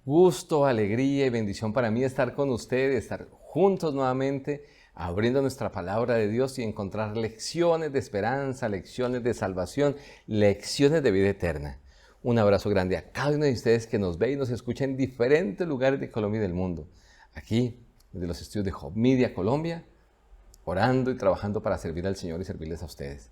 Gusto, alegría y bendición para mí estar con ustedes, estar juntos nuevamente, abriendo nuestra palabra de Dios y encontrar lecciones de esperanza, lecciones de salvación, lecciones de vida eterna. Un abrazo grande a cada uno de ustedes que nos ve y nos escucha en diferentes lugares de Colombia y del mundo. Aquí, desde los estudios de Hope Media Colombia, orando y trabajando para servir al Señor y servirles a ustedes.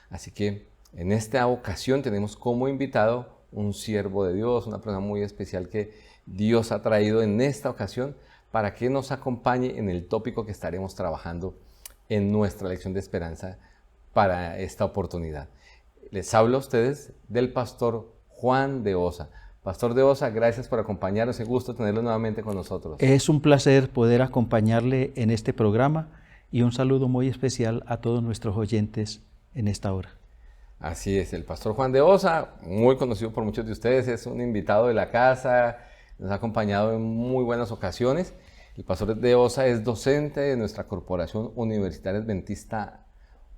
Así que en esta ocasión tenemos como invitado un siervo de Dios, una persona muy especial que Dios ha traído en esta ocasión para que nos acompañe en el tópico que estaremos trabajando en nuestra lección de esperanza para esta oportunidad. Les hablo a ustedes del pastor Juan de Osa. Pastor de Osa, gracias por acompañarnos, es gusto tenerlo nuevamente con nosotros. Es un placer poder acompañarle en este programa y un saludo muy especial a todos nuestros oyentes en esta hora. Así es, el pastor Juan de Osa, muy conocido por muchos de ustedes, es un invitado de la casa, nos ha acompañado en muy buenas ocasiones. El pastor de Osa es docente de nuestra Corporación Universitaria Adventista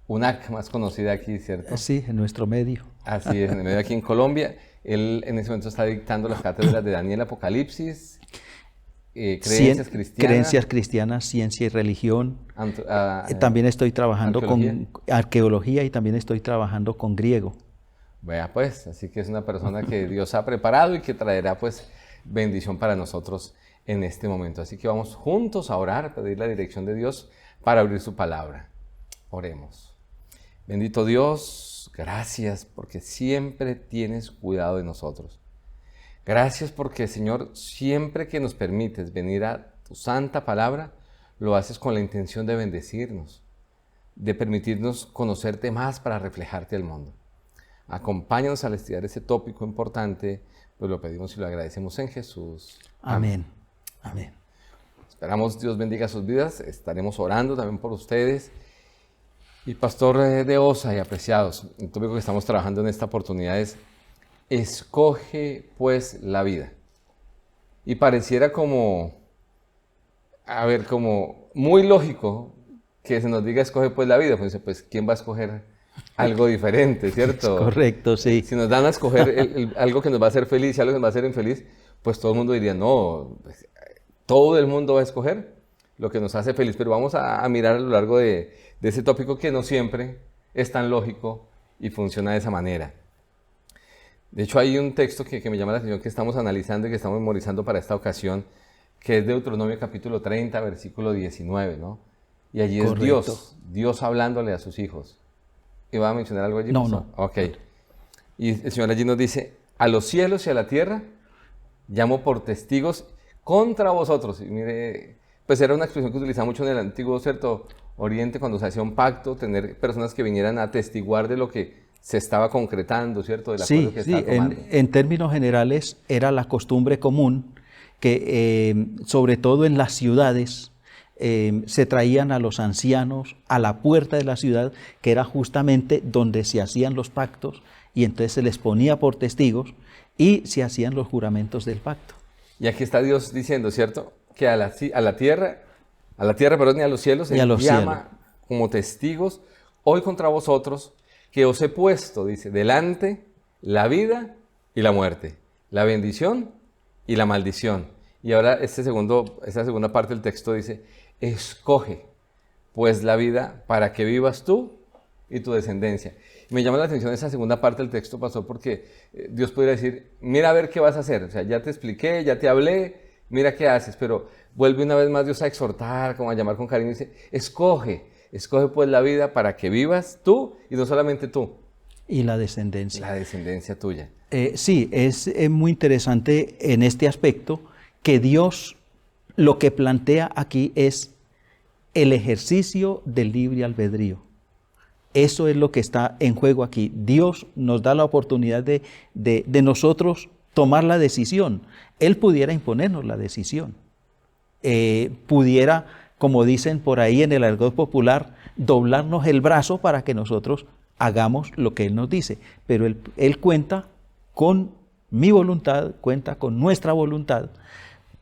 UNAC, más conocida aquí, ¿cierto? Sí, en nuestro medio. Así es, en el medio aquí en Colombia. Él en ese momento está dictando las cátedras de Daniel, Apocalipsis, creencias cristianas, ciencia y religión. También estoy trabajando con arqueología y también estoy trabajando con griego. Vea pues, así que es una persona que Dios ha preparado y que traerá pues bendición para nosotros en este momento. Así que vamos juntos a orar, a pedir la dirección de Dios para abrir su palabra. Oremos. Bendito Dios, gracias porque siempre tienes cuidado de nosotros. Gracias porque, Señor, siempre que nos permites venir a tu santa palabra, lo haces con la intención de bendecirnos, de permitirnos conocerte más para reflejarte al mundo. Acompáñanos al estudiar ese tópico importante, pues lo pedimos y lo agradecemos en Jesús. Amén. Amén. Esperamos Dios bendiga sus vidas, estaremos orando también por ustedes. Y pastor de Osa y apreciados, el tópico que estamos trabajando en esta oportunidad es escoge pues la vida. Y pareciera como muy lógico que se nos diga escoge pues la vida, pues ¿quién va a escoger algo diferente, cierto? Es correcto, sí. Si nos dan a escoger algo que nos va a hacer feliz y algo que nos va a hacer infeliz, pues todo el mundo diría, no, pues, todo el mundo va a escoger lo que nos hace feliz, pero vamos a mirar a lo largo de ese tópico que no siempre es tan lógico y funciona de esa manera. De hecho, hay un texto que me llama la atención, que estamos analizando y que estamos memorizando para esta ocasión, que es Deuteronomio capítulo 30, versículo 19, ¿no? Y allí Correcto. es Dios hablándole a sus hijos. ¿Iba a mencionar algo allí? No. Ok. Y el Señor allí nos dice, a los cielos y a la tierra llamo por testigos contra vosotros. Y mire, pues era una expresión que utilizaba mucho en el antiguo, ¿cierto?, Oriente, cuando se hacía un pacto, tener personas que vinieran a atestiguar de lo que se estaba concretando, ¿cierto?, del acuerdo que estaba tomando. En términos generales era la costumbre común que, sobre todo en las ciudades, se traían a los ancianos a la puerta de la ciudad, que era justamente donde se hacían los pactos, y entonces se les ponía por testigos y se hacían los juramentos del pacto. Y aquí está Dios diciendo, ¿cierto?, que a la tierra, perdón, y a los cielos, Él llama como testigos, hoy contra vosotros, que os he puesto, dice, delante la vida y la muerte, la bendición y la maldición. Y ahora esta segunda parte del texto dice, escoge pues la vida para que vivas tú y tu descendencia. Y me llama la atención esa segunda parte del texto, pastor, porque Dios podría decir, mira a ver qué vas a hacer. O sea, ya te expliqué, ya te hablé, mira qué haces, pero vuelve una vez más Dios a exhortar, como a llamar con cariño, y dice, escoge pues la vida para que vivas tú y no solamente tú. Y la descendencia. La descendencia tuya. Sí, es muy interesante en este aspecto que Dios lo que plantea aquí es el ejercicio del libre albedrío. Eso es lo que está en juego aquí. Dios nos da la oportunidad de nosotros tomar la decisión. Él pudiera imponernos la decisión. Pudiera, como dicen por ahí en el argot popular, doblarnos el brazo para que nosotros hagamos lo que Él nos dice. Pero Él cuenta con mi voluntad, cuenta con nuestra voluntad,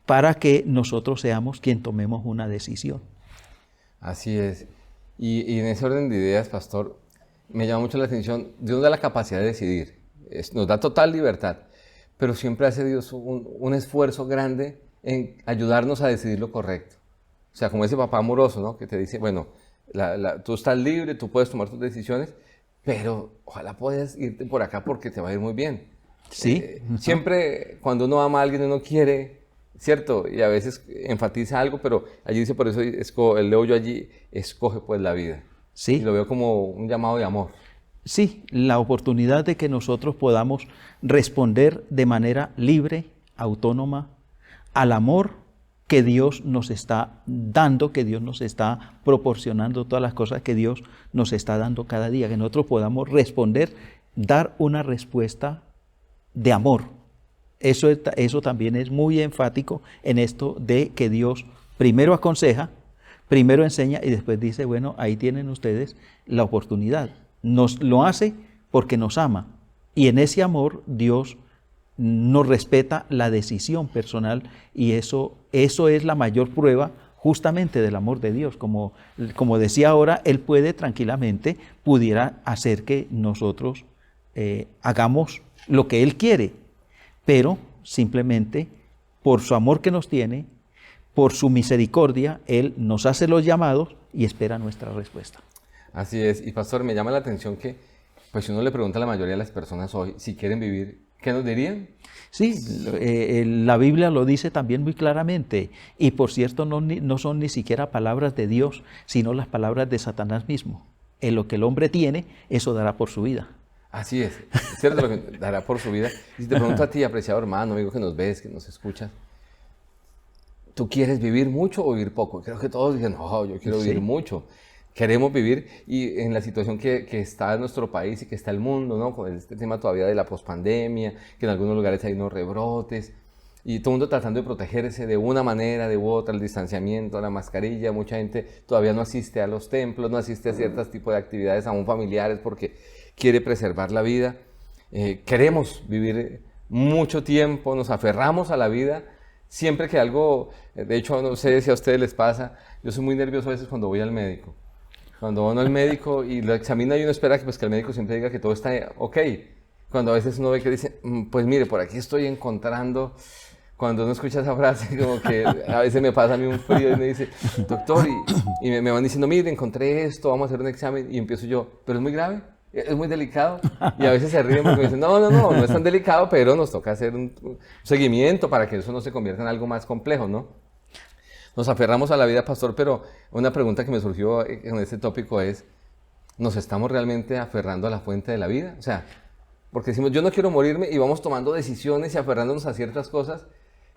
para que nosotros seamos quien tomemos una decisión. Así es. Y en ese orden de ideas, pastor, me llama mucho la atención, Dios nos da la capacidad de decidir, nos da total libertad, pero siempre hace Dios un esfuerzo grande en ayudarnos a decidir lo correcto. O sea, como ese papá amoroso, ¿no? Que te dice, bueno, tú estás libre, tú puedes tomar tus decisiones, pero ojalá puedas irte por acá porque te va a ir muy bien. Sí. Siempre cuando uno ama a alguien, uno quiere, ¿cierto? Y a veces enfatiza algo, pero allí dice, por eso leo yo allí, escoge pues la vida. Sí. Y lo veo como un llamado de amor. Sí, la oportunidad de que nosotros podamos responder de manera libre, autónoma, al amor que Dios nos está dando, que Dios nos está proporcionando, todas las cosas que Dios nos está dando cada día, que nosotros podamos responder, dar una respuesta de amor. Eso también es muy enfático en esto de que Dios primero aconseja, primero enseña y después dice, bueno, ahí tienen ustedes la oportunidad. Nos lo hace porque nos ama y en ese amor Dios nos respeta la decisión personal y eso es la mayor prueba justamente del amor de Dios. Como decía ahora, Él pudiera hacer que nosotros hagamos lo que Él quiere, pero simplemente por su amor que nos tiene, por su misericordia, Él nos hace los llamados y espera nuestra respuesta. Así es. Y pastor, me llama la atención que, pues si uno le pregunta a la mayoría de las personas hoy si quieren vivir, ¿qué nos dirían? Sí, la Biblia lo dice también muy claramente. Y por cierto, no son ni siquiera palabras de Dios, sino las palabras de Satanás mismo. En lo que el hombre tiene, eso dará por su vida. Así es cierto lo que dará por su vida. Y si te pregunto a ti, apreciado hermano, amigo que nos ves, que nos escuchas, ¿tú quieres vivir mucho o vivir poco? Creo que todos dicen, no, yo quiero vivir mucho. Queremos vivir y en la situación que está nuestro país y que está el mundo, ¿no? Con este tema todavía de la pospandemia, que en algunos lugares hay unos rebrotes y todo el mundo tratando de protegerse de una manera, de otra, el distanciamiento, la mascarilla. Mucha gente todavía no asiste a los templos, no asiste a ciertos tipos de actividades aún familiares porque quiere preservar la vida. Queremos vivir mucho tiempo, nos aferramos a la vida. Siempre que algo, de hecho, no sé si a ustedes les pasa, yo soy muy nervioso a veces cuando voy al médico. Cuando uno al médico y lo examina y uno espera que el médico siempre diga que todo está ok. Cuando a veces uno ve que dice, pues mire, por aquí estoy encontrando, cuando uno escucha esa frase, como que a veces me pasa a mí un frío y me dice, doctor, y me van diciendo, mire, encontré esto, vamos a hacer un examen, y empiezo yo, pero es muy grave, es muy delicado, y a veces se ríen porque me dicen, no es tan delicado, pero nos toca hacer un seguimiento para que eso no se convierta en algo más complejo, ¿no? Nos aferramos a la vida, pastor, pero una pregunta que me surgió en este tópico es, ¿nos estamos realmente aferrando a la fuente de la vida? O sea, porque decimos, yo no quiero morirme y vamos tomando decisiones y aferrándonos a ciertas cosas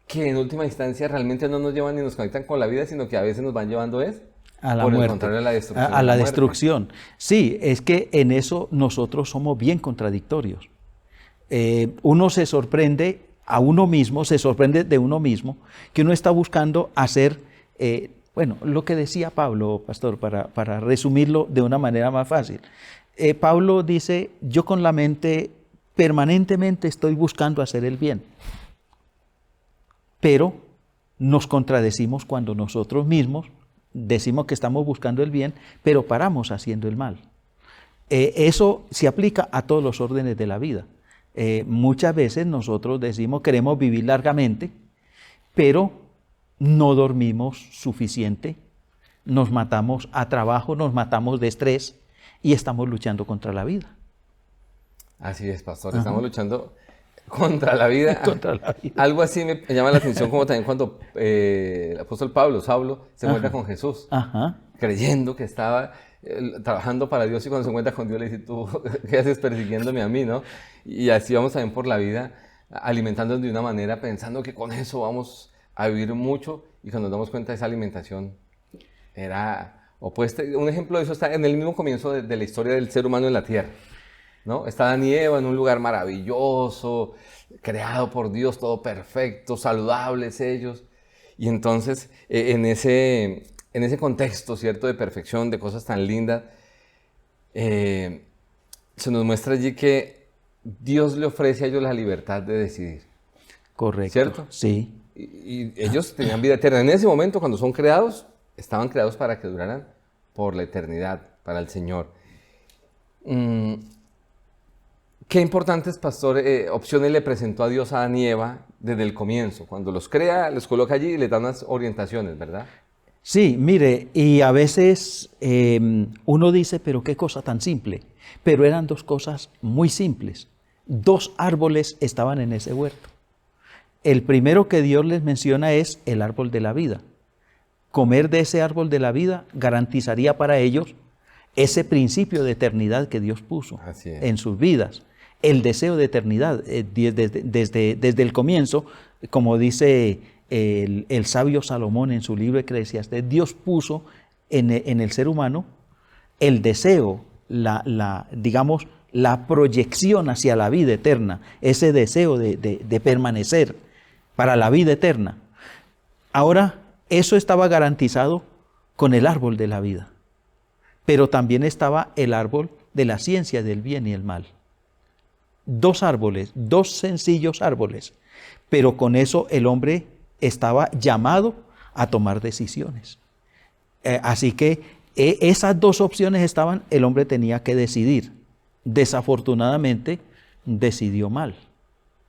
que en última instancia realmente no nos llevan ni nos conectan con la vida, sino que a veces nos van llevando a la por muerte, el contrario, a la destrucción. A la destrucción. Sí, es que en eso nosotros somos bien contradictorios. Uno se sorprende a uno mismo, se sorprende de uno mismo, que uno está buscando hacer, bueno, lo que decía Pablo, pastor, para resumirlo de una manera más fácil. Pablo dice, yo con la mente permanentemente estoy buscando hacer el bien, pero nos contradecimos cuando nosotros mismos decimos que estamos buscando el bien, pero paramos haciendo el mal. Eso se aplica a todos los órdenes de la vida. Muchas veces nosotros decimos queremos vivir largamente, pero no dormimos suficiente, nos matamos a trabajo, nos matamos de estrés y estamos luchando contra la vida. Así es, pastor, estamos luchando contra la vida. Contra la vida. Algo así me llama la atención como también cuando el apóstol Saulo, se encuentra con Jesús, creyendo que estaba trabajando para Dios y cuando se encuentra con Dios le dice, ¿tú qué haces persiguiéndome a mí, no? Y así vamos también por la vida, alimentándonos de una manera, pensando que con eso vamos a vivir mucho y cuando nos damos cuenta de esa alimentación era opuesta. Un ejemplo de eso está en el mismo comienzo de la historia del ser humano en la tierra, ¿no? Está Adán y Eva en un lugar maravilloso, creado por Dios, todo perfecto, saludables ellos. Y entonces en ese contexto, ¿cierto?, de perfección, de cosas tan lindas, se nos muestra allí que Dios le ofrece a ellos la libertad de decidir. Correcto. ¿Cierto? Sí. Y ellos tenían vida eterna. En ese momento, cuando son creados, estaban creados para que duraran por la eternidad, para el Señor. Qué importantes, pastor, opciones le presentó a Dios a Adán y Eva desde el comienzo. Cuando los crea, los coloca allí y les da unas orientaciones, ¿verdad? Sí, mire, y a veces uno dice, pero qué cosa tan simple. Pero eran dos cosas muy simples. Dos árboles estaban en ese huerto. El primero que Dios les menciona es el árbol de la vida. Comer de ese árbol de la vida garantizaría para ellos ese principio de eternidad que Dios puso en sus vidas. El deseo de eternidad, desde el comienzo, como dice el sabio Salomón en su libro Eclesiastés, Dios puso en el ser humano el deseo, digamos, la proyección hacia la vida eterna, ese deseo de permanecer para la vida eterna. Ahora, eso estaba garantizado con el árbol de la vida, pero también estaba el árbol de la ciencia del bien y el mal. Dos árboles, dos sencillos árboles, pero con eso el hombre estaba llamado a tomar decisiones. Así que esas dos opciones estaban, el hombre tenía que decidir. Desafortunadamente decidió mal,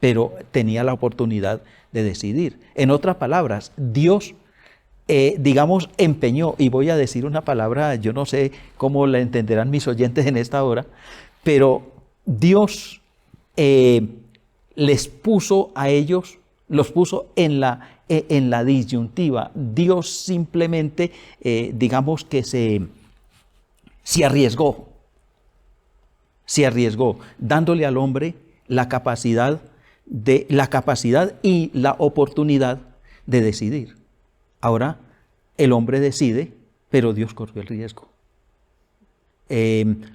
pero tenía la oportunidad de decidir. En otras palabras, Dios, digamos, empeñó, y voy a decir una palabra, yo no sé cómo la entenderán mis oyentes en esta hora, pero Dios les puso a ellos, los puso en la disyuntiva. Dios simplemente, digamos que se arriesgó, dándole al hombre la capacidad y la oportunidad de decidir. Ahora, el hombre decide, pero Dios corrió el riesgo.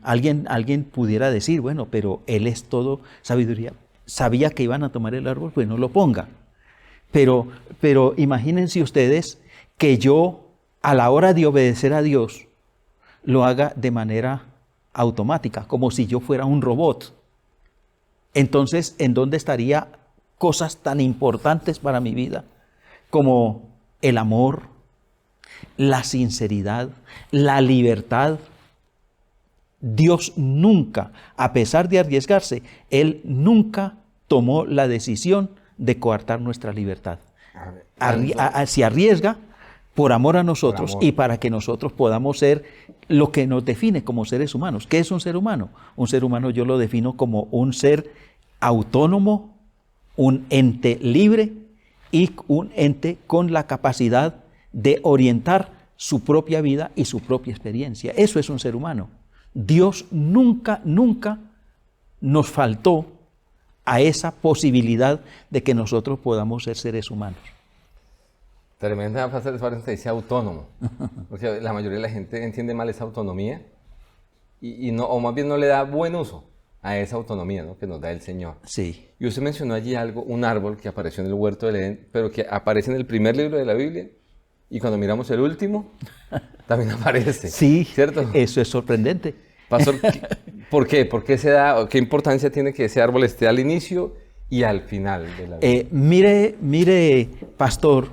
Alguien pudiera decir, bueno, pero Él es todo sabiduría. Sabía que iban a tomar el árbol, pues no lo ponga. Pero imagínense ustedes que yo, a la hora de obedecer a Dios, lo haga de manera automática, como si yo fuera un robot. Entonces, ¿en dónde estaría cosas tan importantes para mi vida como el amor, la sinceridad, la libertad? Dios nunca, a pesar de arriesgarse, Él nunca tomó la decisión de coartar nuestra libertad. Se arriesga por amor a nosotros y para que nosotros podamos ser lo que nos define como seres humanos. ¿Qué es un ser humano? Un ser humano yo lo defino como un ser autónomo, un ente libre y un ente con la capacidad de orientar su propia vida y su propia experiencia. Eso es un ser humano. Dios nunca nos faltó a esa posibilidad de que nosotros podamos ser seres humanos. Tremenda frase de Suárez, dice autónomo, porque la mayoría de la gente entiende mal esa autonomía y no, o más bien no le da buen uso a esa autonomía, ¿no?, que nos da el Señor. Sí. Y usted mencionó allí algo, un árbol que apareció en el huerto del Edén, pero que aparece en el primer libro de la Biblia y cuando miramos el último también aparece. Sí, ¿cierto? Eso es sorprendente. Pastor, ¿por qué? ¿Por qué se da, qué importancia tiene que ese árbol esté al inicio y al final de la vida? Mire, pastor,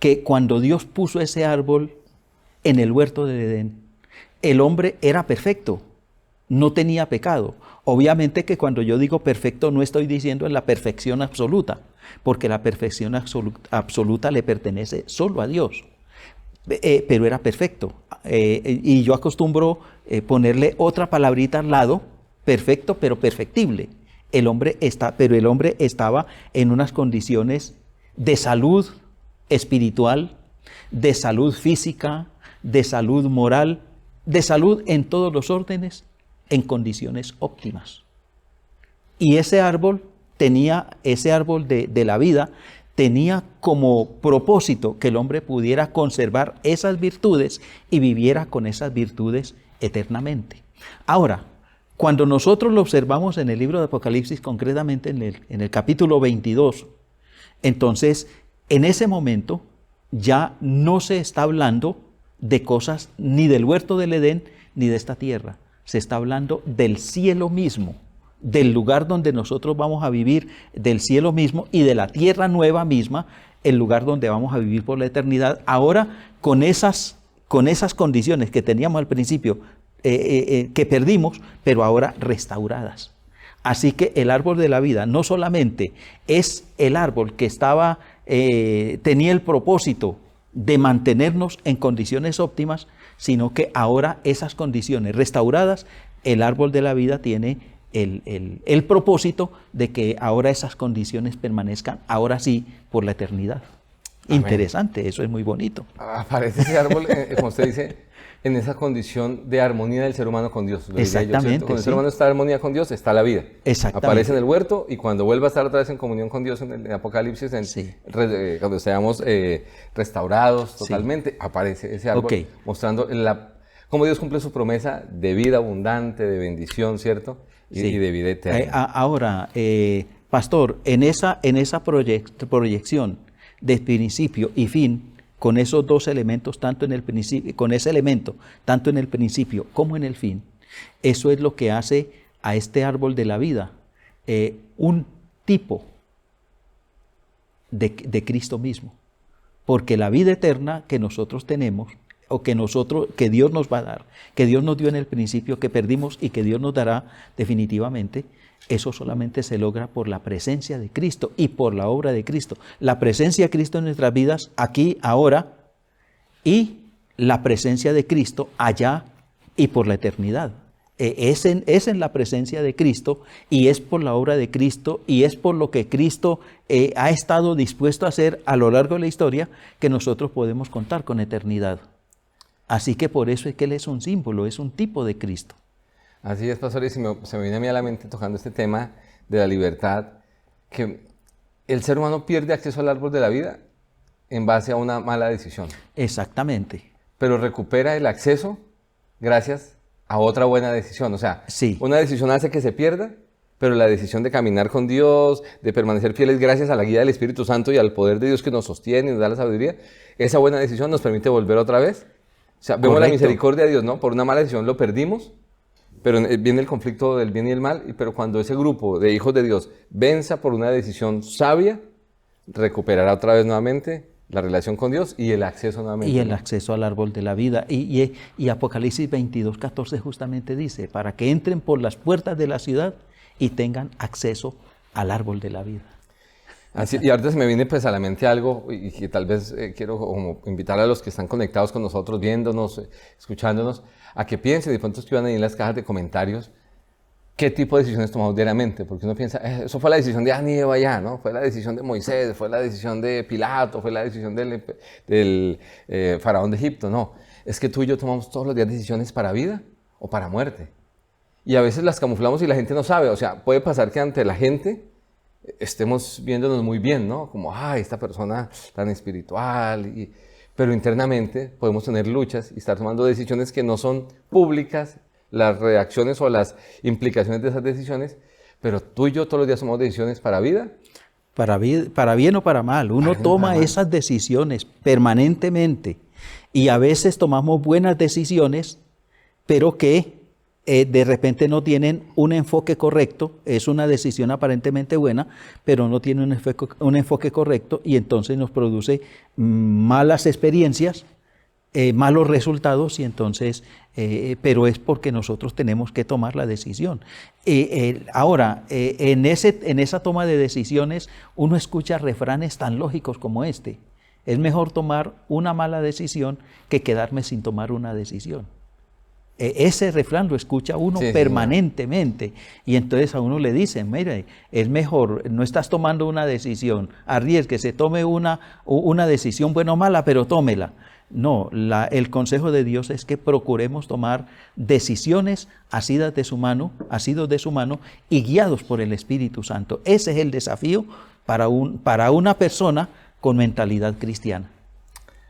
que cuando Dios puso ese árbol en el huerto del Edén, el hombre era perfecto, no tenía pecado. Obviamente que cuando yo digo perfecto no estoy diciendo en la perfección absoluta, porque la perfección absoluta le pertenece solo a Dios. Pero era perfecto. Y yo acostumbro ponerle otra palabrita al lado, perfecto pero perfectible. Pero el hombre estaba en unas condiciones de salud espiritual, de salud física, de salud moral, de salud en todos los órdenes, en condiciones óptimas. Y ese árbol de la vida, tenía como propósito que el hombre pudiera conservar esas virtudes y viviera con esas virtudes eternamente. Ahora, cuando nosotros lo observamos en el libro de Apocalipsis, concretamente en el capítulo 22, entonces, en ese momento ya no se está hablando de cosas ni del huerto del Edén ni de esta tierra. Se está hablando del cielo mismo, del lugar donde nosotros vamos a vivir, del cielo mismo y de la tierra nueva misma, el lugar donde vamos a vivir por la eternidad. Ahora con esas con esas condiciones que teníamos al principio, que perdimos, pero ahora restauradas. Así que el árbol de la vida no solamente es el árbol que tenía el propósito de mantenernos en condiciones óptimas, sino que ahora esas condiciones restauradas, el árbol de la vida tiene el propósito de que ahora esas condiciones permanezcan, ahora sí, por la eternidad. Amén. Interesante, eso es muy bonito. Aparece ese árbol, como usted dice, en esa condición de armonía del ser humano con Dios. Exactamente. Cuando el ser humano está en armonía con Dios, está la vida. Exactamente. Aparece en el huerto y cuando vuelva a estar otra vez en comunión con Dios en el Apocalipsis, cuando estemos restaurados totalmente, aparece ese árbol mostrando cómo Dios cumple su promesa de vida abundante, de bendición, ¿cierto? Y de vida eterna. Ahora, pastor, en esa proyección de principio y fin, con esos dos elementos, tanto en el principio como en el fin, eso es lo que hace a este árbol de la vida un tipo de Cristo mismo. Porque la vida eterna que nosotros tenemos, o que Dios nos va a dar, que Dios nos dio en el principio, que perdimos y que Dios nos dará definitivamente, eso solamente se logra por la presencia de Cristo y por la obra de Cristo. La presencia de Cristo en nuestras vidas, aquí, ahora, y la presencia de Cristo allá y por la eternidad. Es en la presencia de Cristo y es por la obra de Cristo y es por lo que Cristo ha estado dispuesto a hacer a lo largo de la historia que nosotros podemos contar con eternidad. Así que por eso es que Él es un símbolo, es un tipo de Cristo. Así es, pastor, y se me viene a mí a la mente tocando este tema de la libertad, que el ser humano pierde acceso al árbol de la vida en base a una mala decisión. Exactamente. Pero recupera el acceso gracias a otra buena decisión. O sea, una decisión hace que se pierda, pero la decisión de caminar con Dios, de permanecer fieles gracias a la guía del Espíritu Santo y al poder de Dios que nos sostiene y nos da la sabiduría, esa buena decisión nos permite volver otra vez. O sea, vemos la misericordia de Dios, ¿no? Por una mala decisión lo perdimos, pero viene el conflicto del bien y el mal, pero cuando ese grupo de hijos de Dios venza por una decisión sabia, recuperará otra vez nuevamente la relación con Dios y el acceso nuevamente. Y el acceso al árbol de la vida. Y Apocalipsis 22:14 justamente dice, para que entren por las puertas de la ciudad y tengan acceso al árbol de la vida. Así, y ahorita se me viene pues a la mente algo y que tal vez quiero como invitar a los que están conectados con nosotros, viéndonos, escuchándonos, a que piensen, de pronto escriban ahí en las cajas de comentarios qué tipo de decisiones tomamos diariamente, porque uno piensa, eso fue la decisión de Adán y Eva ya, ¿no? Fue la decisión de Moisés, fue la decisión de Pilato, fue la decisión del faraón de Egipto, no. Es que tú y yo tomamos todos los días decisiones para vida o para muerte. Y a veces las camuflamos y la gente no sabe, o sea, puede pasar que ante la gente estemos viéndonos muy bien, ¿no? Como, ay, esta persona tan espiritual, pero internamente podemos tener luchas y estar tomando decisiones que no son públicas, las reacciones o las implicaciones de esas decisiones, pero tú y yo todos los días tomamos decisiones para vida. Para bien o para mal. Uno toma esas decisiones permanentemente y a veces tomamos buenas decisiones, pero que de repente no tienen un enfoque correcto. Es una decisión aparentemente buena, pero no tiene un enfoque correcto y entonces nos produce malas experiencias, malos resultados y entonces, pero es porque nosotros tenemos que tomar la decisión. Ahora, en esa toma de decisiones uno escucha refranes tan lógicos como este. Es mejor tomar una mala decisión que quedarme sin tomar una decisión. Ese refrán lo escucha uno permanentemente y entonces a uno le dicen, mire, es mejor, no estás tomando una decisión, arriesguese, tome una decisión buena o mala, pero tómela. No, el consejo de Dios es que procuremos tomar decisiones asidas de su mano y guiados por el Espíritu Santo. Ese es el desafío para una persona con mentalidad cristiana.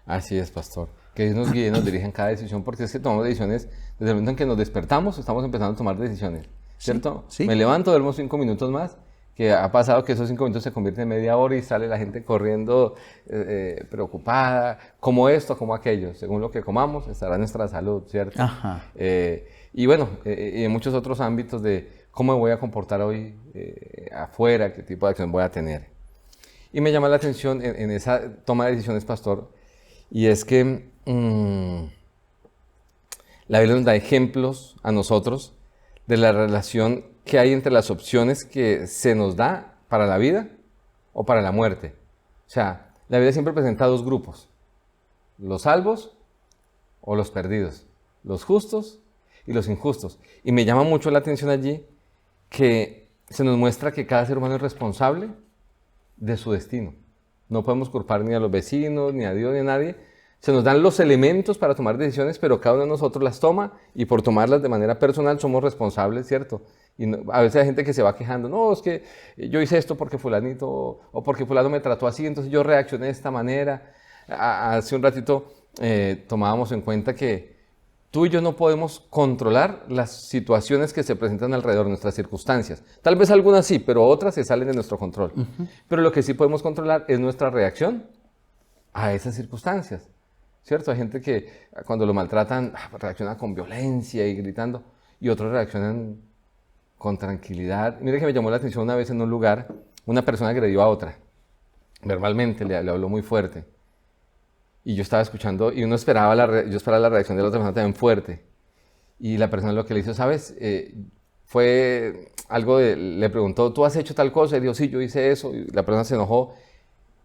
Así es, pastor. Que Dios nos guíe y nos dirija en cada decisión, porque es que tomamos decisiones desde el momento en que nos despertamos, estamos empezando a tomar decisiones, ¿cierto? Sí. Me levanto, duermo 5 minutos más, que ha pasado que esos 5 minutos se convierten en media hora y sale la gente corriendo preocupada, como esto, como aquello. Según lo que comamos, estará nuestra salud, ¿cierto? Ajá. Y bueno, y en muchos otros ámbitos de cómo me voy a comportar hoy afuera, qué tipo de acción voy a tener. Y me llama la atención en esa toma de decisiones, pastor, y es que La Biblia nos da ejemplos a nosotros de la relación que hay entre las opciones que se nos da para la vida o para la muerte. O sea, la Biblia siempre presenta dos grupos: los salvos o los perdidos, los justos y los injustos. Y me llama mucho la atención allí que se nos muestra que cada ser humano es responsable de su destino. No podemos culpar ni a los vecinos, ni a Dios, ni a nadie. Se nos dan los elementos para tomar decisiones, pero cada uno de nosotros las toma y por tomarlas de manera personal somos responsables, ¿cierto? Y a veces hay gente que se va quejando: no, es que yo hice esto porque fulanito o porque fulano me trató así, entonces yo reaccioné de esta manera. Hace un ratito tomábamos en cuenta que tú y yo no podemos controlar las situaciones que se presentan alrededor, nuestras circunstancias. Tal vez algunas sí, pero otras se salen de nuestro control. Pero lo que sí podemos controlar es nuestra reacción a esas circunstancias, ¿cierto? Hay gente que cuando lo maltratan reacciona con violencia y gritando, y otros reaccionan con tranquilidad. Mire que me llamó la atención una vez en un lugar, una persona agredió a otra, verbalmente, le habló muy fuerte. Y yo estaba escuchando y yo esperaba la reacción de la otra persona también fuerte. Y la persona lo que le hizo, ¿sabes? Fue algo le preguntó: ¿tú has hecho tal cosa? Y dijo: sí, yo hice eso. Y la persona se enojó.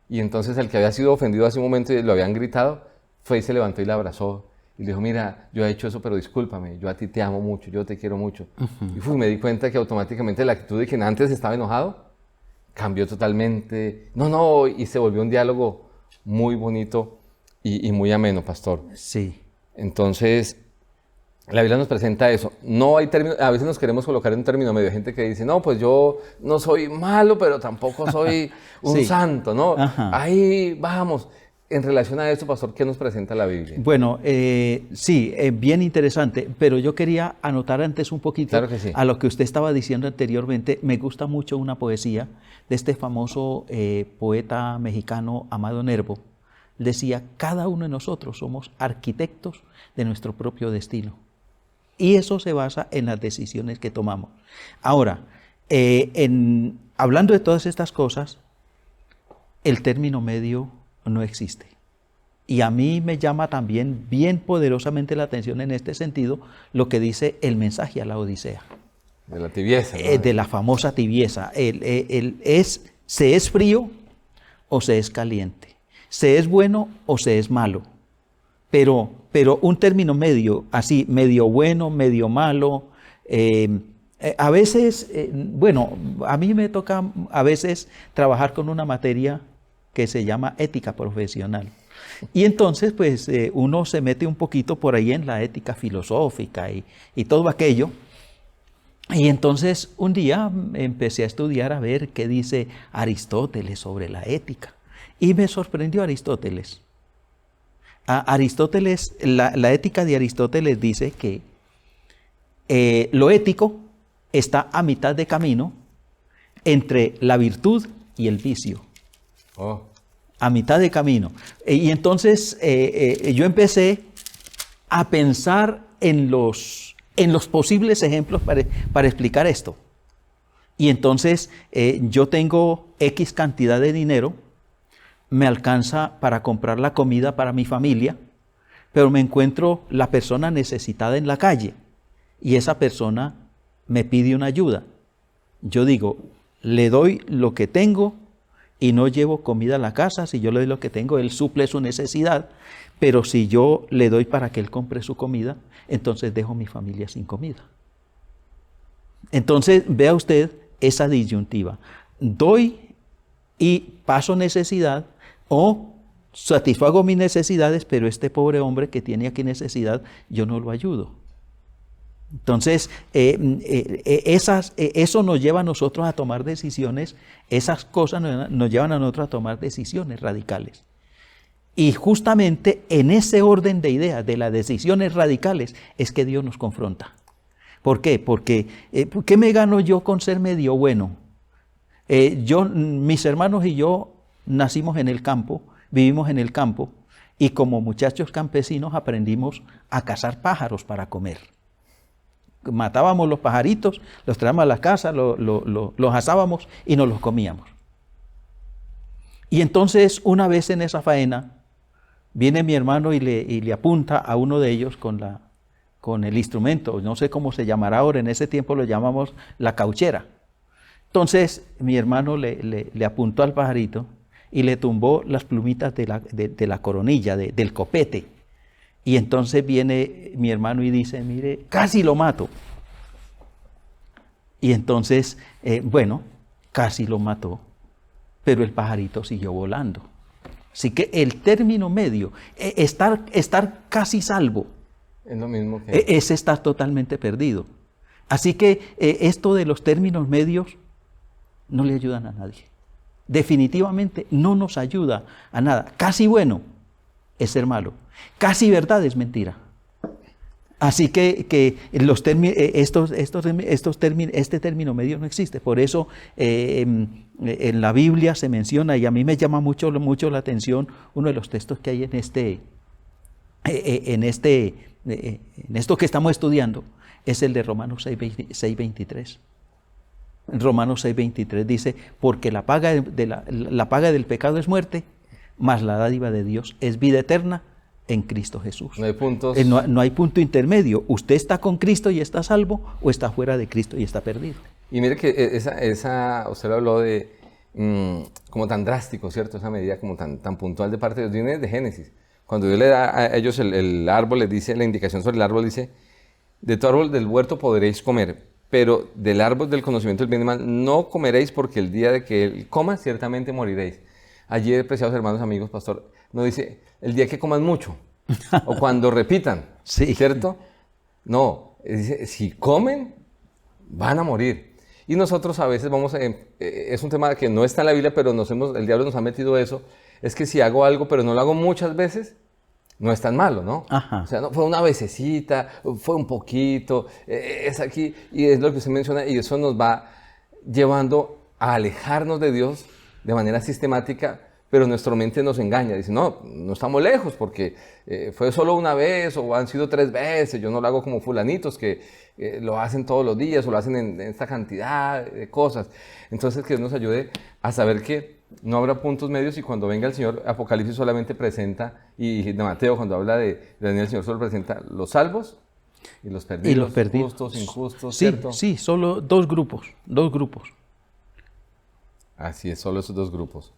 Y entonces el que había sido ofendido hace un momento y lo habían gritado, fue y se levantó y la abrazó. Y le dijo: mira, yo he hecho eso, pero discúlpame, yo a ti te amo mucho, yo te quiero mucho. Y me di cuenta que automáticamente la actitud de quien antes estaba enojado cambió totalmente. No, y se volvió un diálogo muy bonito y muy ameno, pastor. Sí. Entonces, la Biblia nos presenta eso. No hay término, a veces nos queremos colocar en un término medio. Hay gente que dice: no, pues yo no soy malo, pero tampoco soy un santo, ¿no? Ajá. Ahí vamos. En relación a esto, pastor, ¿qué nos presenta la Biblia? Bueno, sí, bien interesante, pero yo quería anotar antes un poquito Claro que sí. a lo que usted estaba diciendo anteriormente. Me gusta mucho una poesía de este famoso poeta mexicano Amado Nervo. Decía: cada uno de nosotros somos arquitectos de nuestro propio destino. Y eso se basa en las decisiones que tomamos. Ahora, hablando de todas estas cosas, el término medio no existe. Y a mí me llama también bien poderosamente la atención en este sentido lo que dice el mensaje a la Odisea. De la tibieza, ¿no? De la famosa tibieza. ¿Se es frío o se es caliente? ¿Se es bueno o se es malo? Pero un término medio, así, medio bueno, medio malo. A veces, a mí me toca a veces trabajar con una materia que se llama ética profesional. Y entonces, pues, uno se mete un poquito por ahí en la ética filosófica y todo aquello. Y entonces, un día empecé a estudiar a ver qué dice Aristóteles sobre la ética. Y me sorprendió Aristóteles. La ética de Aristóteles dice que lo ético está a mitad de camino entre la virtud y el vicio. Oh. A mitad de camino. Y entonces yo empecé a pensar en los posibles ejemplos para explicar esto. Y entonces yo tengo X cantidad de dinero, me alcanza para comprar la comida para mi familia, pero me encuentro la persona necesitada en la calle y esa persona me pide una ayuda. Yo digo: le doy lo que tengo y no llevo comida a la casa. Si yo le doy lo que tengo, él suple su necesidad, pero si yo le doy para que él compre su comida, entonces dejo a mi familia sin comida. Entonces, vea usted esa disyuntiva: doy y paso necesidad, o satisfago mis necesidades, pero este pobre hombre que tiene aquí necesidad, yo no lo ayudo. Entonces, eso nos lleva a nosotros a tomar decisiones, esas cosas nos llevan a nosotros a tomar decisiones radicales. Y justamente en ese orden de ideas de las decisiones radicales es que Dios nos confronta. ¿Por qué? Porque ¿qué me gano yo con ser medio bueno? Mis hermanos y yo nacimos en el campo, vivimos en el campo, y como muchachos campesinos aprendimos a cazar pájaros para comer. Matábamos los pajaritos, los traíamos a la casa, los asábamos y nos los comíamos. Y entonces, una vez en esa faena, viene mi hermano y le apunta a uno de ellos con con el instrumento, no sé cómo se llamará ahora, en ese tiempo lo llamamos la cauchera. Entonces mi hermano le apuntó al pajarito y le tumbó las plumitas de la coronilla, del copete. Y entonces viene mi hermano y dice, mire, casi lo mato. Y entonces, bueno, casi lo mató, pero el pajarito siguió volando. Así que el término medio, estar casi salvo, es lo mismo que... es estar totalmente perdido. Así que esto de los términos medios no le ayudan a nadie. Definitivamente no nos ayuda a nada. Casi bueno es ser malo. Casi verdad es mentira. Así que este término medio no existe. Por eso en la Biblia se menciona, y a mí me llama mucho la atención, uno de los textos que hay en esto que estamos estudiando, es el de Romanos 6:23. Romanos 6:23 dice, porque la paga del pecado es muerte, mas la dádiva de Dios es vida eterna en Cristo Jesús. No hay puntos. No hay punto intermedio. Usted está con Cristo y está salvo, o está fuera de Cristo y está perdido. Y mire que usted lo habló de como tan drástico, ¿cierto? Esa medida como tan puntual de parte de Dios, viene de Génesis. Cuando Dios le da a ellos el árbol, les dice, la indicación sobre el árbol dice, de todo árbol del huerto podréis comer, pero del árbol del conocimiento del bien y mal no comeréis, porque el día de que él coma, ciertamente moriréis. Allí, preciados hermanos, amigos, pastor, no dice, el día que coman mucho, o cuando repitan, sí. ¿Cierto? No, dice, si comen, van a morir. Y nosotros a veces es un tema que no está en la Biblia, pero el diablo nos ha metido eso, es que si hago algo, pero no lo hago muchas veces, no es tan malo, ¿no? Ajá. O sea, no, fue una vececita, fue un poquito, es aquí, y es lo que usted menciona, y eso nos va llevando a alejarnos de Dios de manera sistemática, pero nuestra mente nos engaña, dice, no estamos lejos, porque fue solo una vez, o han sido 3 veces, yo no lo hago como fulanitos, que lo hacen todos los días, o lo hacen en esta cantidad de cosas. Entonces, que Dios nos ayude a saber que no habrá puntos medios, y cuando venga el Señor, Apocalipsis solamente presenta, y de Mateo cuando habla de Daniel, el Señor solo presenta los salvos y los perdidos, justos, injustos, sí, ¿cierto? Sí, solo dos grupos. Así es, solo esos 2 grupos.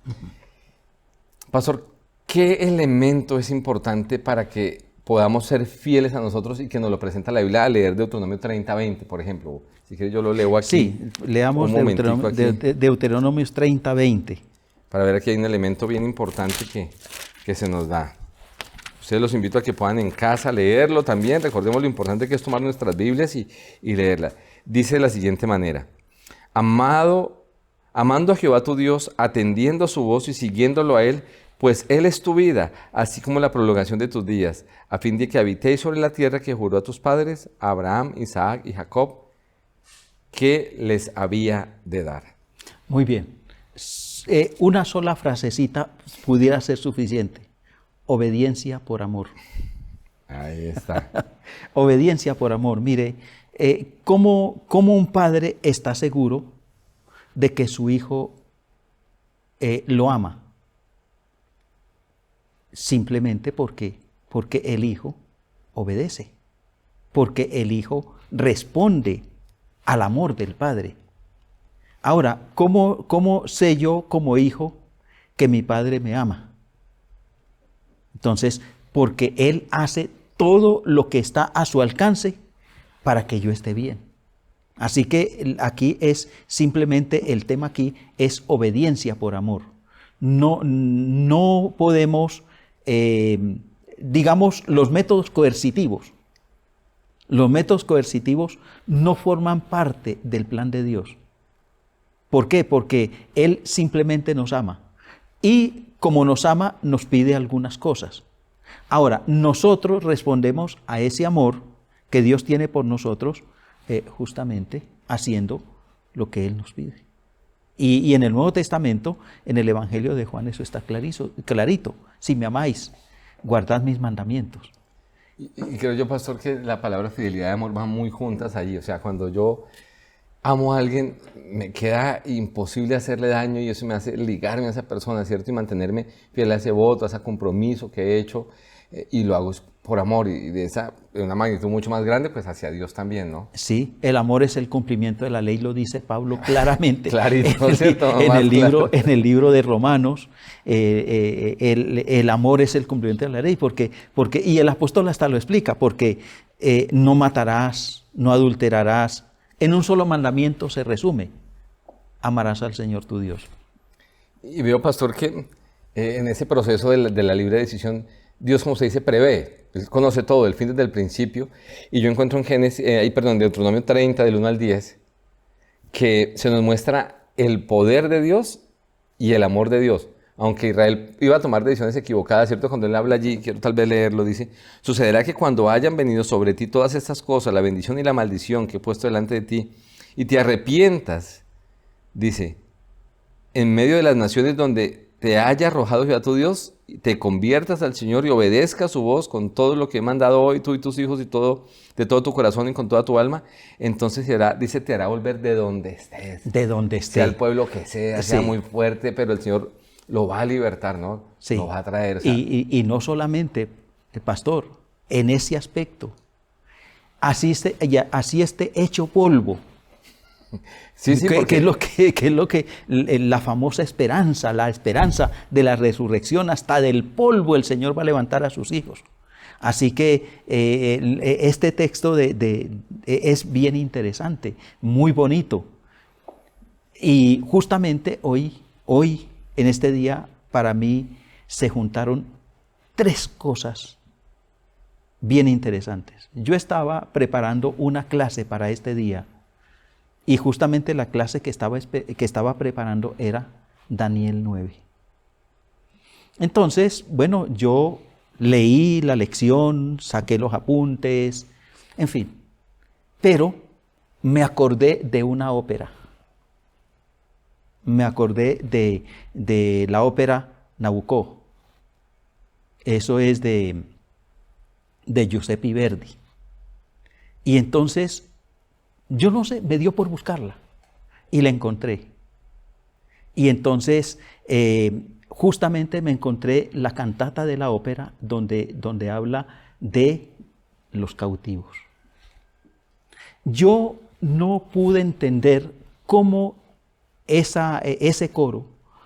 Pastor, ¿qué elemento es importante para que podamos ser fieles a nosotros y que nos lo presenta la Biblia, a leer Deuteronomio 30:20, por ejemplo? Si quieres yo lo leo aquí. Sí, leamos Deuteronomio 30:20. Para ver, aquí hay un elemento bien importante que se nos da. Ustedes los invito a que puedan en casa leerlo también. Recordemos lo importante que es tomar nuestras Biblias y leerla. Dice de la siguiente manera: amando a Jehová tu Dios, atendiendo a su voz y siguiéndolo a Él, pues Él es tu vida, así como la prolongación de tus días, a fin de que habitéis sobre la tierra que juró a tus padres, Abraham, Isaac y Jacob, que les había de dar. Muy bien. Una sola frasecita pudiera ser suficiente. Obediencia por amor. Ahí está. Obediencia por amor. Mire, ¿cómo un padre está seguro de que su hijo lo ama? Simplemente porque el hijo obedece, porque el hijo responde al amor del padre. Ahora, ¿cómo sé yo como hijo que mi padre me ama? Entonces, porque él hace todo lo que está a su alcance para que yo esté bien. Así que aquí es simplemente, el tema aquí es obediencia por amor. No podemos, digamos, los métodos coercitivos. Los métodos coercitivos no forman parte del plan de Dios. ¿Por qué? Porque Él simplemente nos ama. Y como nos ama, nos pide algunas cosas. Ahora, nosotros respondemos a ese amor que Dios tiene por nosotros, justamente haciendo lo que Él nos pide. Y en el Nuevo Testamento, en el Evangelio de Juan, eso está clarito. Si me amáis, guardad mis mandamientos. Y creo yo, pastor, que la palabra fidelidad y amor van muy juntas allí. O sea, cuando yo amo a alguien, me queda imposible hacerle daño, y eso me hace ligarme a esa persona, ¿cierto? Y mantenerme fiel a ese voto, a ese compromiso que he hecho, y lo hago por amor y de una magnitud mucho más grande, pues hacia Dios también, ¿no? Sí, el amor es el cumplimiento de la ley, lo dice Pablo claramente. Clarito, ¿cierto? En el libro, Claro. en el libro de Romanos, el amor es el cumplimiento de la ley, y el apóstol hasta lo explica, porque no matarás, no adulterarás. En un solo mandamiento se resume: amarás al Señor tu Dios. Y veo, pastor, que en ese proceso de la libre decisión, Dios, como se dice, prevé. Él conoce todo, el fin desde el principio. Y yo encuentro en Deuteronomio 30, del 1 al 10, que se nos muestra el poder de Dios y el amor de Dios. Aunque Israel iba a tomar decisiones equivocadas, ¿cierto? Cuando él habla allí, quiero tal vez leerlo, dice: sucederá que cuando hayan venido sobre ti todas estas cosas, la bendición y la maldición que he puesto delante de ti, y te arrepientas, dice, en medio de las naciones donde te haya arrojado Jehová tu Dios, te conviertas al Señor y obedezcas su voz con todo lo que he mandado hoy, tú y tus hijos, y todo, de todo tu corazón y con toda tu alma, entonces dice, te hará volver de donde estés. De donde esté. Sea el pueblo que sea, Sí. sea muy fuerte, pero el Señor lo va a libertar, ¿no? Sí. Lo va a traer. O sea, y no solamente, pastor, en ese aspecto, así esté hecho polvo. sí, porque... ¿Qué es lo que la famosa esperanza, la esperanza de la resurrección? Hasta del polvo el Señor va a levantar a sus hijos. Así que este texto es bien interesante, muy bonito. Y justamente hoy, en este día, para mí se juntaron 3 cosas bien interesantes. Yo estaba preparando una clase para este día, y justamente la clase que estaba preparando era Daniel 9. Entonces, bueno, yo leí la lección, saqué los apuntes, en fin. Pero me acordé de una ópera. Me acordé de la ópera Nabucco. Eso es de Giuseppe Verdi. Y entonces, yo no sé, me dio por buscarla y la encontré. Y entonces, justamente me encontré la cantata de la ópera donde habla de los cautivos. Yo no pude entender cómo ese coro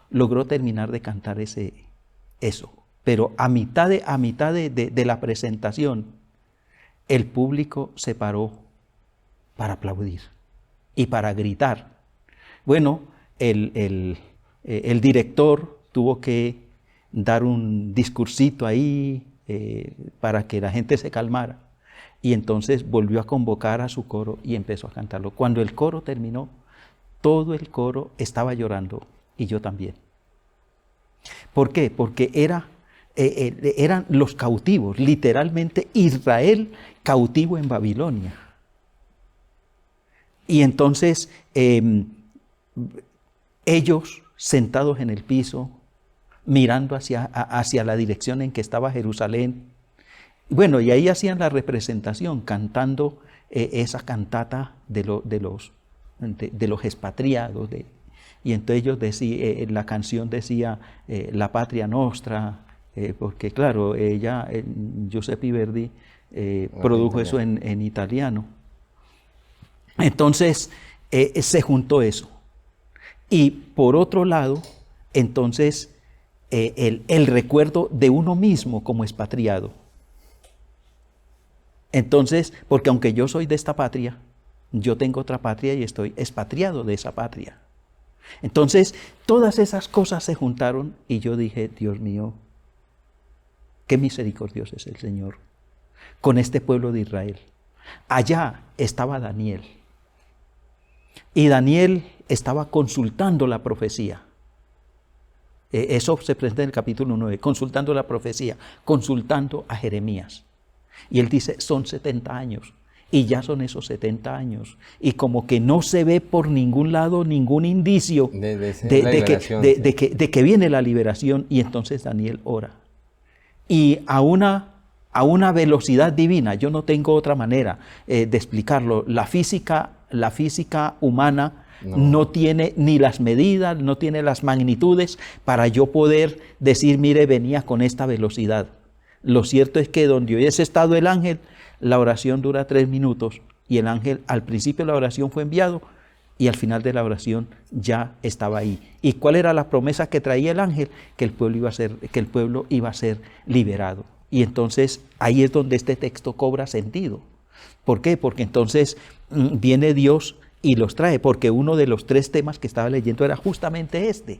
logró terminar de cantar eso. Pero a mitad de la presentación, el público se paró para aplaudir y para gritar. Bueno, el director tuvo que dar un discursito ahí para que la gente se calmara, y entonces volvió a convocar a su coro y empezó a cantarlo. Cuando el coro terminó, todo el coro estaba llorando, y yo también. ¿Por qué? Porque eran los cautivos, literalmente Israel cautivo en Babilonia. Y entonces ellos sentados en el piso, mirando hacia la dirección en que estaba Jerusalén. Bueno, y ahí hacían la representación, cantando esa cantata de los expatriados. Y entonces ellos decían, la canción decía la patria nostra, porque claro, Giuseppe Verdi produjo eso en italiano. Entonces se juntó eso. Y por otro lado, entonces el recuerdo de uno mismo como expatriado. Entonces, porque aunque yo soy de esta patria, yo tengo otra patria y estoy expatriado de esa patria. Entonces, todas esas cosas se juntaron y yo dije, Dios mío, qué misericordioso es el Señor con este pueblo de Israel. Allá estaba Daniel. Y Daniel estaba consultando la profecía. Eso se presenta en el capítulo 9, consultando la profecía, consultando a Jeremías. Y él dice, son 70 años. Y ya son esos 70 años. Y como que no se ve por ningún lado ningún indicio de que viene la liberación. Y entonces Daniel ora. Y a una velocidad divina, yo no tengo otra manera de explicarlo. La física humana no tiene ni las medidas, no tiene las magnitudes para yo poder decir, mire, venía con esta velocidad. Lo cierto es que donde hubiese estado el ángel, la oración dura 3 minutos y el ángel al principio de la oración fue enviado y al final de la oración ya estaba ahí. ¿Y cuál era la promesa que traía el ángel? Que el pueblo iba a ser liberado. Y entonces ahí es donde este texto cobra sentido. ¿Por qué? Porque entonces viene Dios y los trae, porque uno de los 3 temas que estaba leyendo era justamente este.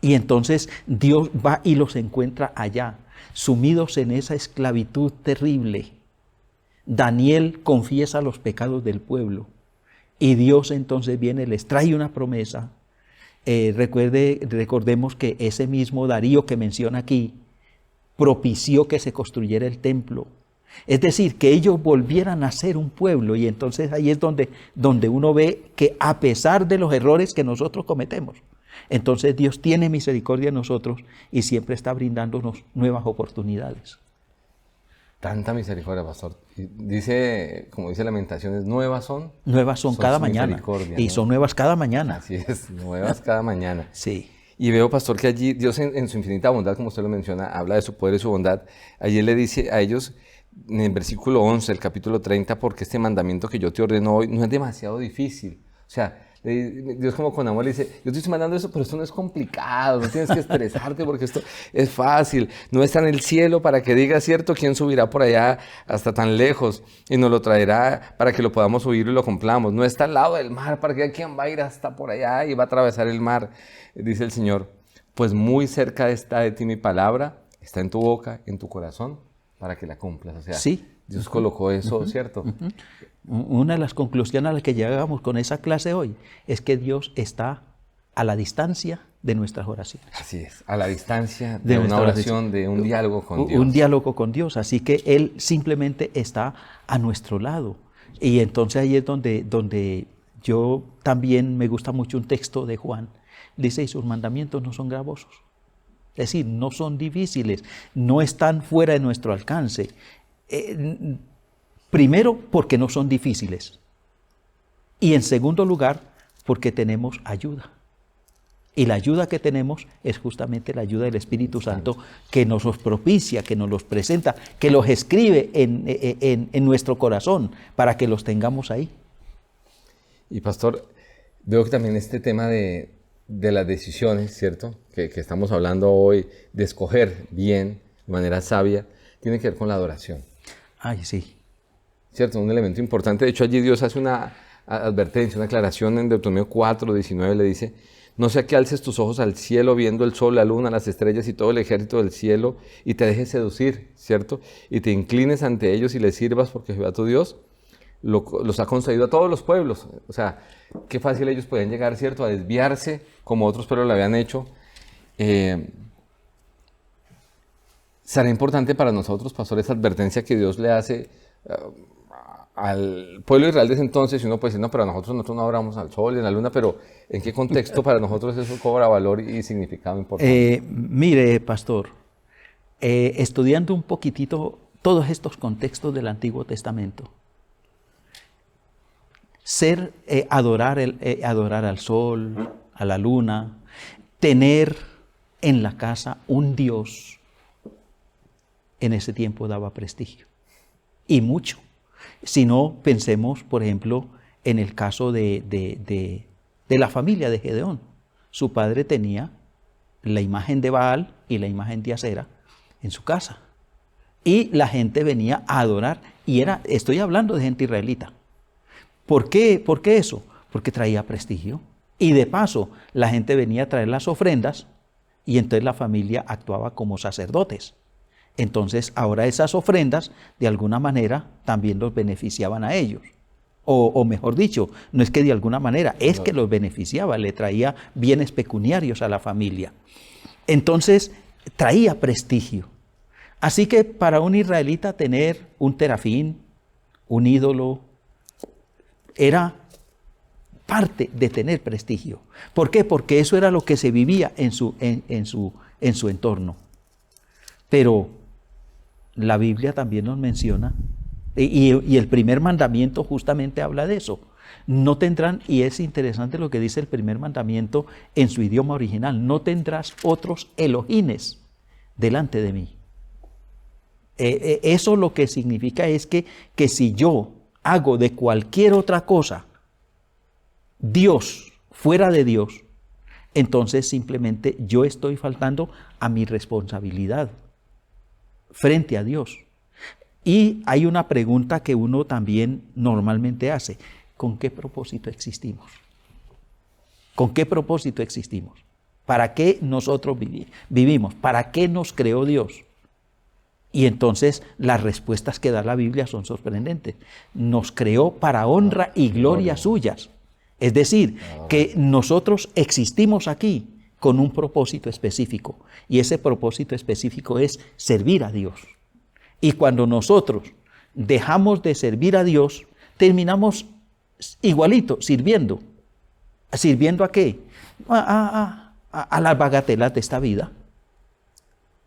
Y entonces Dios va y los encuentra allá, sumidos en esa esclavitud terrible. Daniel confiesa los pecados del pueblo y Dios entonces viene, les trae una promesa. Recordemos que ese mismo Darío que menciona aquí propició que se construyera el templo. Es decir, que ellos volvieran a ser un pueblo, y entonces ahí es donde uno ve que a pesar de los errores que nosotros cometemos, entonces Dios tiene misericordia de nosotros y siempre está brindándonos nuevas oportunidades. Tanta misericordia, pastor. Dice, como dice Lamentaciones, nuevas son. Nuevas son cada mañana. Y son nuevas cada mañana. Así es, nuevas cada mañana. Sí. Y veo, pastor, que allí Dios en su infinita bondad, como usted lo menciona, habla de su poder y su bondad. Allí le dice a ellos, en el versículo 11, el capítulo 30, porque este mandamiento que yo te ordeno hoy no es demasiado difícil. O sea, Dios como con amor le dice, yo te estoy mandando eso, pero esto no es complicado, no tienes que estresarte porque esto es fácil. No está en el cielo para que diga, cierto, quién subirá por allá hasta tan lejos y nos lo traerá para que lo podamos oír y lo cumplamos. No está al lado del mar para que quién va a ir hasta por allá y va a atravesar el mar, dice el Señor. Pues muy cerca está de ti mi palabra, está en tu boca, en tu corazón, para que la cumplas. O sea, sí. Dios colocó eso, ¿cierto? Una de las conclusiones a las que llegamos con esa clase hoy es que Dios está a la distancia de nuestras oraciones. Así es, a la distancia de una oración, de un diálogo con Dios. Un diálogo con Dios, así que Él simplemente está a nuestro lado. Y entonces ahí es donde yo también me gusta mucho un texto de Juan. Dice, y sus mandamientos no son gravosos. Es decir, no son difíciles, no están fuera de nuestro alcance. Primero, porque no son difíciles. Y en segundo lugar, porque tenemos ayuda. Y la ayuda que tenemos es justamente la ayuda del Espíritu Santo, que nos los propicia, que nos los presenta, que los escribe en nuestro corazón para que los tengamos ahí. Y pastor, veo que también este tema de las decisiones, ¿cierto? Que estamos hablando hoy, de escoger bien, de manera sabia, tiene que ver con la adoración. Ay, sí. ¿Cierto? Un elemento importante. De hecho, allí Dios hace una advertencia, una aclaración en Deuteronomio 4:19, le dice, no sea que alces tus ojos al cielo viendo el sol, la luna, las estrellas y todo el ejército del cielo y te dejes seducir, ¿cierto? Y te inclines ante ellos y les sirvas porque Jehová tu Dios los ha concedido a todos los pueblos. O sea, qué fácil ellos podían llegar, ¿cierto?, a desviarse como otros pueblos lo habían hecho. Será importante para nosotros, pastor, esa advertencia que Dios le hace al pueblo de Israel de ese entonces. Y uno puede decir, no, pero nosotros no adoramos al sol y a la luna, pero ¿en qué contexto para nosotros eso cobra valor y significado importante? Mire, pastor, estudiando un poquitito todos estos contextos del Antiguo Testamento, adorar al sol, a la luna, tener en la casa un Dios, en ese tiempo daba prestigio, y mucho. Si no, pensemos, por ejemplo, en el caso de la familia de Gedeón. Su padre tenía la imagen de Baal y la imagen de Acera en su casa. Y la gente venía a adorar, y estoy hablando de gente israelita. ¿Por qué eso? Porque traía prestigio. Y de paso, la gente venía a traer las ofrendas, y entonces la familia actuaba como sacerdotes. Entonces, ahora esas ofrendas, de alguna manera, también los beneficiaban a ellos. O mejor dicho, no es que de alguna manera, es que los beneficiaba, le traía bienes pecuniarios a la familia. Entonces, traía prestigio. Así que para un israelita tener un terafín, un ídolo, era parte de tener prestigio. ¿Por qué? Porque eso era lo que se vivía en su entorno. Pero la Biblia también nos menciona, y el primer mandamiento justamente habla de eso. No tendrán, y es interesante lo que dice el primer mandamiento en su idioma original, no tendrás otros Elohines delante de mí. Eso lo que significa es que si yo hago de cualquier otra cosa Dios fuera de Dios, entonces simplemente yo estoy faltando a mi responsabilidad frente a Dios. Y hay una pregunta que uno también normalmente hace: ¿con qué propósito existimos? ¿Con qué propósito existimos? ¿Para qué nosotros vivimos? ¿Para qué nos creó Dios? Y entonces las respuestas que da la Biblia son sorprendentes. Nos creó para honra y gloria suyas. Es decir, que nosotros existimos aquí con un propósito específico. Y ese propósito específico es servir a Dios. Y cuando nosotros dejamos de servir a Dios, terminamos igualito, sirviendo. ¿Sirviendo a qué? A las bagatelas de esta vida,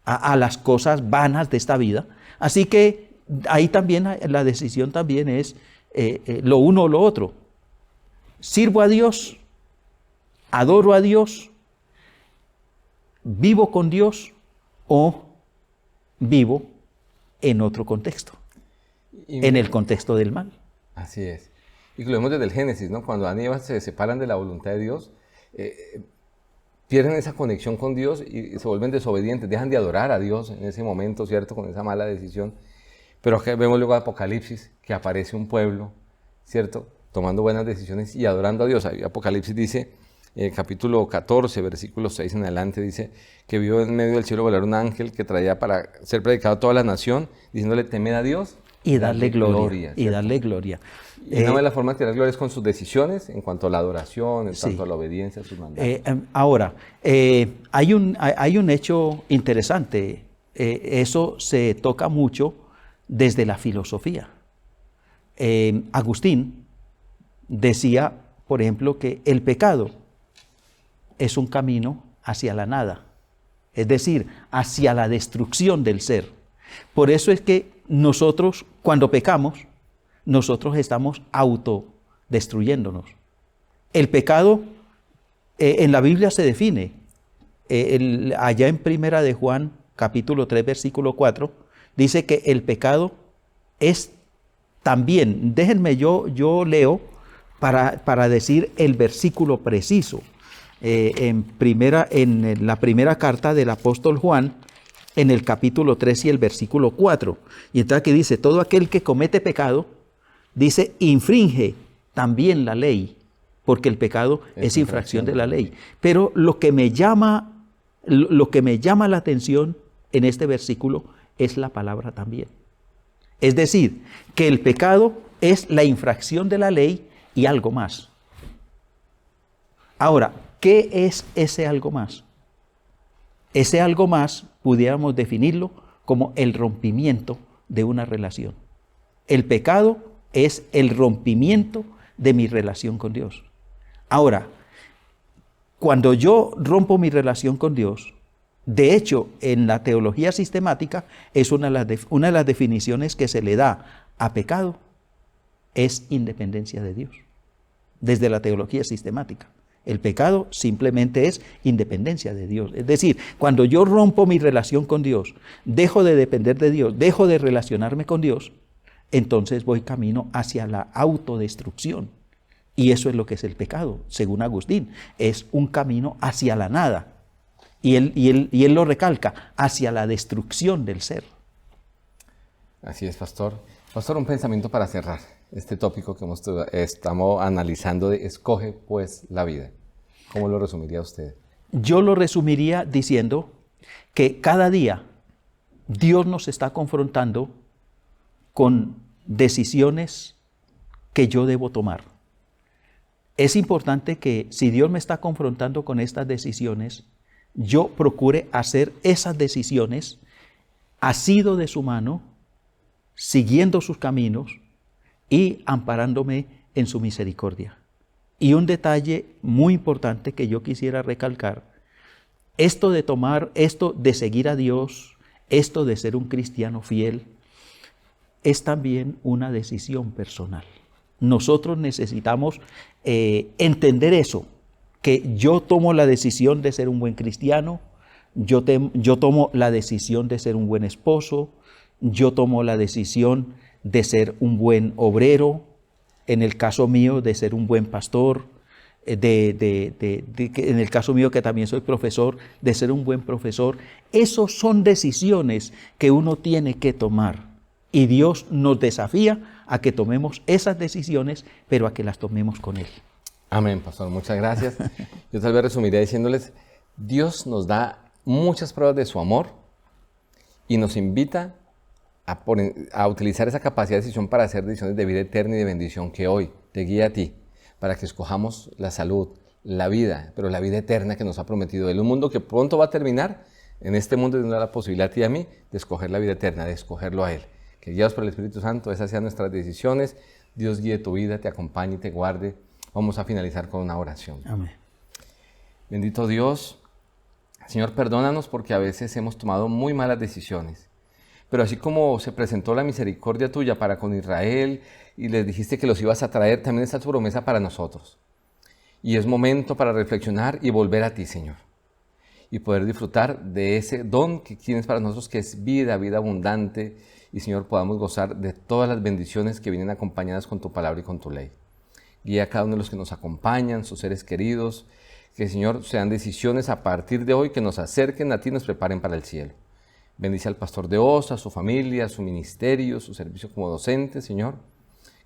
a las cosas vanas de esta vida. Así que ahí también la decisión también es lo uno o lo otro. ¿Sirvo a Dios? ¿Adoro a Dios? ¿Vivo con Dios? ¿O vivo en otro contexto? En el contexto del mal. Así es. Y lo vemos desde el Génesis, ¿no? Cuando Adán y Eva se separan de la voluntad de Dios, pierden esa conexión con Dios y se vuelven desobedientes, dejan de adorar a Dios en ese momento, ¿cierto? Con esa mala decisión. Pero acá vemos luego Apocalipsis, que aparece un pueblo, ¿cierto? Tomando buenas decisiones y adorando a Dios. Apocalipsis dice, capítulo 14, versículo 6 en adelante, dice que vio en medio del cielo volar un ángel que traía para ser predicado a toda la nación, diciéndole: temed a Dios y darle gloria. Y darle gloria. Y una de las formas de dar gloria es con sus decisiones en cuanto a la adoración, en cuanto a la obediencia a sus mandatos. Ahora, hay un hecho interesante. Eso se toca mucho desde la filosofía. Agustín decía, por ejemplo, que el pecado es un camino hacia la nada, es decir, hacia la destrucción del ser. Por eso es que nosotros, cuando pecamos, nosotros estamos autodestruyéndonos. El pecado en la Biblia se define. Allá en Primera de Juan, capítulo 3, versículo 4, dice que el pecado es también, déjenme yo leo para decir el versículo preciso. En la primera carta del apóstol Juan, en el capítulo 3 y el versículo 4. Y entonces aquí dice: todo aquel que comete pecado, dice, infringe también la ley, porque el pecado es infracción de la ley. Pero lo que me llama la atención en este versículo es la palabra también. Es decir, que el pecado es la infracción de la ley y algo más. Ahora, ¿qué es ese algo más? Ese algo más pudiéramos definirlo como el rompimiento de una relación. El pecado es el rompimiento de mi relación con Dios. Ahora, cuando yo rompo mi relación con Dios, de hecho, en la teología sistemática es una de las definiciones que se le da a pecado, es independencia de Dios, desde la teología sistemática. El pecado simplemente es independencia de Dios. Es decir, cuando yo rompo mi relación con Dios, dejo de depender de Dios, dejo de relacionarme con Dios, entonces voy camino hacia la autodestrucción. Y eso es lo que es el pecado, según Agustín. Es un camino hacia la nada. Y él lo recalca, hacia la destrucción del ser. Así es, pastor. Pastor, un pensamiento para cerrar este tópico que estamos analizando de escoge pues la vida. ¿Cómo lo resumiría usted? Yo lo resumiría diciendo que cada día Dios nos está confrontando con decisiones que yo debo tomar. Es importante que si Dios me está confrontando con estas decisiones, yo procure hacer esas decisiones asido de su mano, siguiendo sus caminos y amparándome en su misericordia. Y un detalle muy importante que yo quisiera recalcar, esto de seguir a Dios, esto de ser un cristiano fiel, es también una decisión personal. Nosotros necesitamos entender eso, que yo tomo la decisión de ser un buen cristiano, yo tomo la decisión de ser un buen esposo, yo tomo la decisión de ser un buen obrero, en el caso mío de ser un buen pastor, en el caso mío que también soy profesor, de ser un buen profesor. Esas son decisiones que uno tiene que tomar y Dios nos desafía a que tomemos esas decisiones, pero a que las tomemos con Él. Amén, pastor, muchas gracias. Yo tal vez resumiría diciéndoles, Dios nos da muchas pruebas de su amor y nos invita a utilizar esa capacidad de decisión para hacer decisiones de vida eterna y de bendición que hoy te guía a ti, para que escojamos la salud, la vida, pero la vida eterna que nos ha prometido Él. Un mundo que pronto va a terminar, en este mundo nos da la posibilidad a ti y a mí de escoger la vida eterna, de escogerlo a Él. Que guiados por el Espíritu Santo, esas sean nuestras decisiones. Dios guíe tu vida, te acompañe y te guarde. Vamos a finalizar con una oración. Amén. Bendito Dios, Señor, perdónanos porque a veces hemos tomado muy malas decisiones. Pero así como se presentó la misericordia tuya para con Israel y les dijiste que los ibas a traer, también está tu promesa para nosotros. Y es momento para reflexionar y volver a ti, Señor. Y poder disfrutar de ese don que tienes para nosotros, que es vida, vida abundante. Y, Señor, podamos gozar de todas las bendiciones que vienen acompañadas con tu palabra y con tu ley. Guía a cada uno de los que nos acompañan, sus seres queridos. Que, Señor, sean decisiones a partir de hoy que nos acerquen a ti y nos preparen para el cielo. Bendice al pastor de Osa, a su familia, a su ministerio, su servicio como docente, Señor.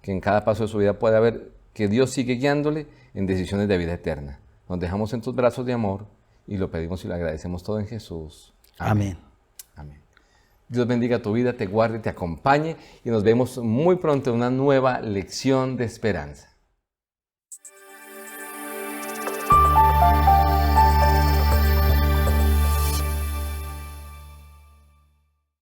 Que en cada paso de su vida pueda ver que Dios sigue guiándole en decisiones de vida eterna. Nos dejamos en tus brazos de amor y lo pedimos y lo agradecemos todo en Jesús. Amén. Amén. Dios bendiga tu vida, te guarde, te acompañe y nos vemos muy pronto en una nueva lección de esperanza.